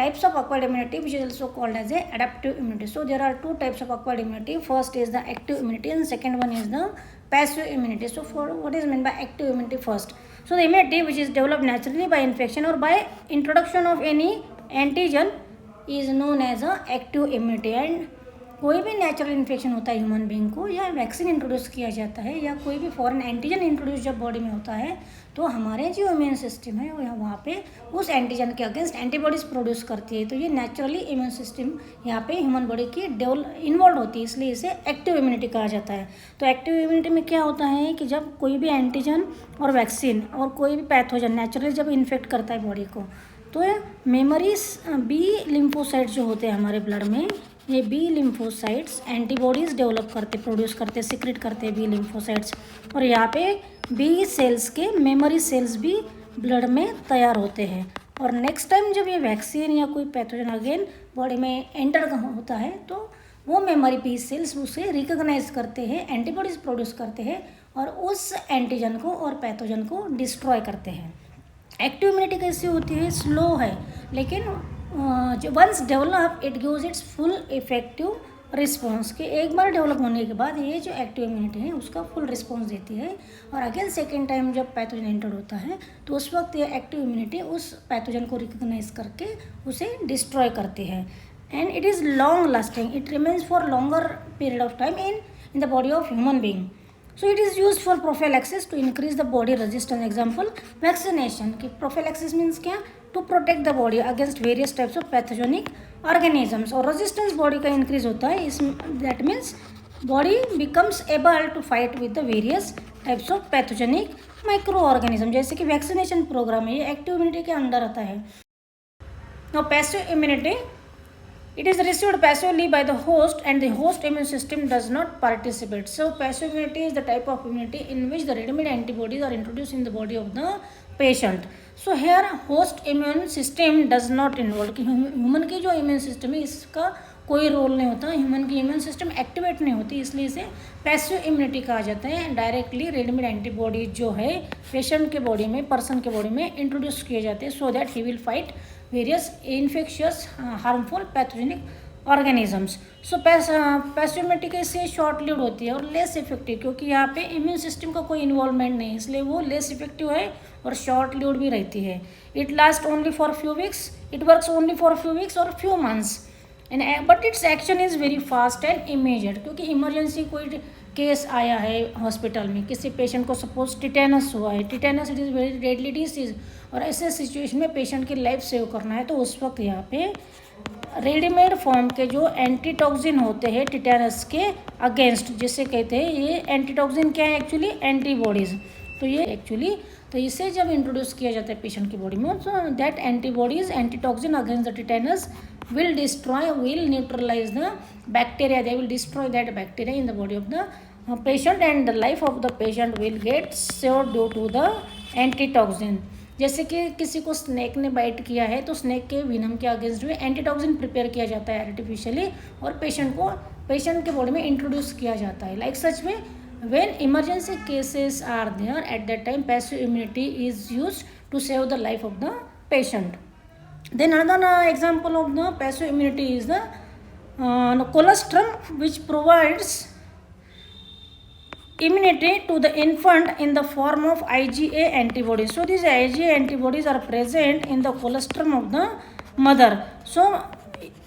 types of acquired immunity, which is also called as a adaptive immunity. So there are two types of acquired immunity. First is the active immunity and second one is the passive immunity. So for what is meant by active immunity first? So the immunity which is developed naturally by infection or by introduction of any antigen is known as a active immunity. And कोई भी natural infection होता है human being को, या vaccine introduce किया जाता है, या कोई भी फॉरेन एंटीजन इंट्रोड्यूस जब बॉडी में होता है, तो हमारे जो इम्यून सिस्टम है वो वहाँ पे उस एंटीजन के अगेंस्ट एंटीबॉडीज़ प्रोड्यूस करती है. तो ये नेचुरली इम्यून सिस्टम यहाँ पे ह्यूमन बॉडी की इन्वॉल्व होती है, इसलिए इसे एक्टिव इम्यूनिटी कहा जाता है. तो एक्टिव इम्यूनिटी में क्या होता है कि जब कोई भी एंटीजन और वैक्सीन और कोई भी पैथोजन नेचुरली जब इन्फेक्ट करता है बॉडी को, तो मेमोरीज बी लिम्फोसाइट जो होते हैं हमारे ब्लड में, ये बी लिम्फोसाइट्स एंटीबॉडीज़ डेवलप करते, प्रोड्यूस करते, सिक्रेट करते हैं बी लिम्फोसाइट्स. और यहाँ पे बी सेल्स के मेमोरी सेल्स भी ब्लड में तैयार होते हैं. और नेक्स्ट टाइम जब ये वैक्सीन या कोई पैथोजन अगेन बॉडी में एंटर होता है, तो वो मेमोरी बी सेल्स उसे रिकॉग्नाइज करते हैं, एंटीबॉडीज़ प्रोड्यूस करते हैं और उस एंटीजन को और पैथोजन को डिस्ट्रॉय करते हैं. एक्टिव इम्यूनिटी कैसी होती है? स्लो है, लेकिन जो once develop it gives its full effective response. कि एक बार डेवलप होने के बाद ये जो एक्टिव इम्यूनिटी है उसका फुल रिस्पॉन्स देती है. और अगेन सेकेंड टाइम जब पैथोजन एंटर होता है तो उस वक्त ये एक्टिव इम्यूनिटी उस पैथोजन को रिकॉग्नाइज करके उसे डिस्ट्रॉय करती है. And it is long lasting, it remains for longer period of time in the body of human being. So it is used for prophylaxis to increase the body resistance. Example, vaccination. कि prophylaxis means क्या? To protect the body against various types of pathogenic organisms. और resistance body का increase होता है, इस that means body becomes able to fight with the various types of pathogenic microorganism. जैसे कि vaccination program है, ये active immunity के अंदर आता है. Now passive immunity, it is received passively by the host and the host immune system does not participate. So passive immunity is the type of immunity in which the ready-made antibodies are introduced in the body of the patient. So here host immune system does not involve. कि human की जो immune system है इसका कोई role नहीं होता, human की immune system activate नहीं होती, इसलिए इसे पैसिव इम्यूनिटी कहा जाता है. डायरेक्टली रेडीमेड एंटीबॉडी जो है पेशेंट के बॉडी में, पर्सन के बॉडी में इंट्रोड्यूस किए जाते हैं so that he will fight various infectious harmful pathogenic organisms. So passive immunity कैसे शॉर्ट लिव्ड होती है और लेस इफेक्टिव, क्योंकि यहाँ पे इम्यून सिस्टम का कोई इन्वॉल्वमेंट नहीं, इसलिए वो लेस इफेक्टिव है और शॉर्ट लिव्ड भी रहती है. It last only for few weeks, it works only for few weeks और few months and but its action is very fast and immediate. क्योंकि इमरजेंसी कोई केस आया है हॉस्पिटल में, किसी पेशेंट को सपोज टिटेनस हुआ है, tetanus it is very deadly disease, और ऐसे सिचुएशन में पेशेंट की लाइफ सेव करना है, तो उस वक्त यहाँ पे रेडीमेड फॉर्म के जो एंटीटॉक्सिन होते हैं टिटेनस के अगेंस्ट, जिसे कहते हैं ये एंटीटॉक्सिन क्या है एक्चुअली? एंटीबॉडीज़. तो ये एक्चुअली तो इसे जब इंट्रोड्यूस किया जाता है पेशेंट की बॉडी में, तो that antibodies antitoxin against the tetanus will neutralize the bacteria, they will destroy that bacteria in the body of the patient and the life of the patient will get saved due to the antitoxin. जैसे कि किसी को snake ने bite किया है तो snake के विनम के अगेंस्ट में एंटीटॉक्सिन प्रिपेयर किया जाता है आर्टिफिशियली और पेशेंट के बॉडी में इंट्रोड्यूस किया जाता है. लाइक सच में when emergency cases are there, at that time passive immunity is used to save the life of the patient. Then another example of the passive immunity is the colostrum, which provides immunity to the infant in the form of IgA antibodies. So these IgA antibodies are present in the colostrum of the mother. So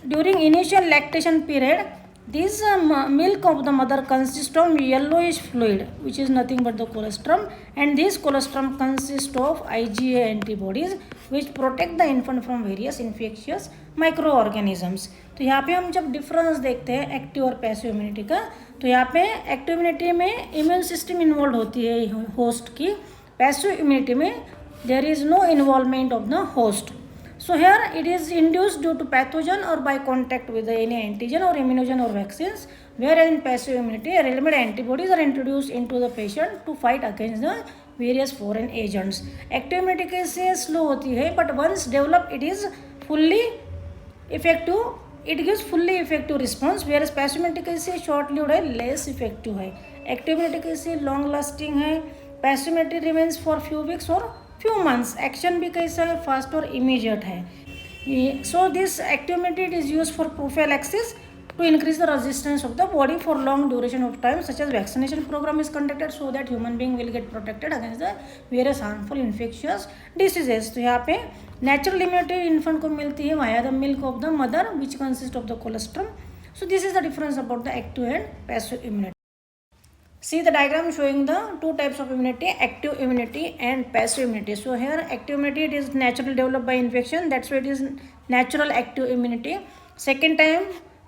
during initial lactation period, this milk of the mother consists of yellowish fluid, which is nothing but the colostrum, and this colostrum consists of IgA antibodies which protect the infant from various infectious microorganisms. तो यहाँ पे हम जब difference देखते हैं active और passive immunity का, तो यहाँ पे एक्टिव इम्यूनिटी में इम्यून सिस्टम इन्वॉल्व होती है होस्ट की, पैसिव इम्यूनिटी में there is no involvement of the host. So here it is induced due to pathogen or by contact with any antigen or immunogen or vaccines, whereas in passive immunity ready-made antibodies are introduced into the patient to fight against the various foreign agents. Active immunity कैसे slow होती है, but once developed it is fully effective, it gives fully effective response, whereas passive immunity कैसे short lived है, less effective है. Active immunity कैसे long lasting है, passive immunity remains for few weeks or few months. Action भी कैसा है, fast और immediate है. So this active immunity is used for prophylaxis to increase the resistance of the body for long duration of time, such as vaccination program is conducted so that human being will get protected against the various harmful infectious diseases. तो यहाँ पे natural immunity infant को मिलती है via the milk of the mother which consists of the colostrum. So this is the difference about the active and passive immunity. See the diagram showing the two types of immunity, active immunity and passive immunity. So here active immunity, it is naturally developed by infection, that's why it is natural active immunity. Second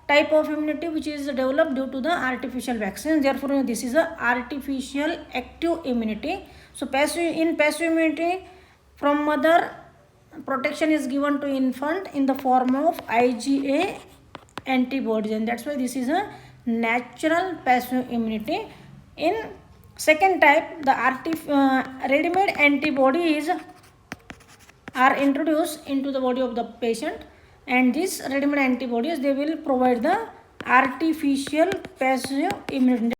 type of immunity which is developed due to the artificial vaccine, therefore this is a artificial active immunity. So passive immunity, from mother, protection is given to infant in the form of IgA antibodies, and that's why this is a natural passive immunity. In second type, the ready-made antibodies are introduced into the body of the patient, and these ready-made antibodies, they will provide the artificial passive immunity.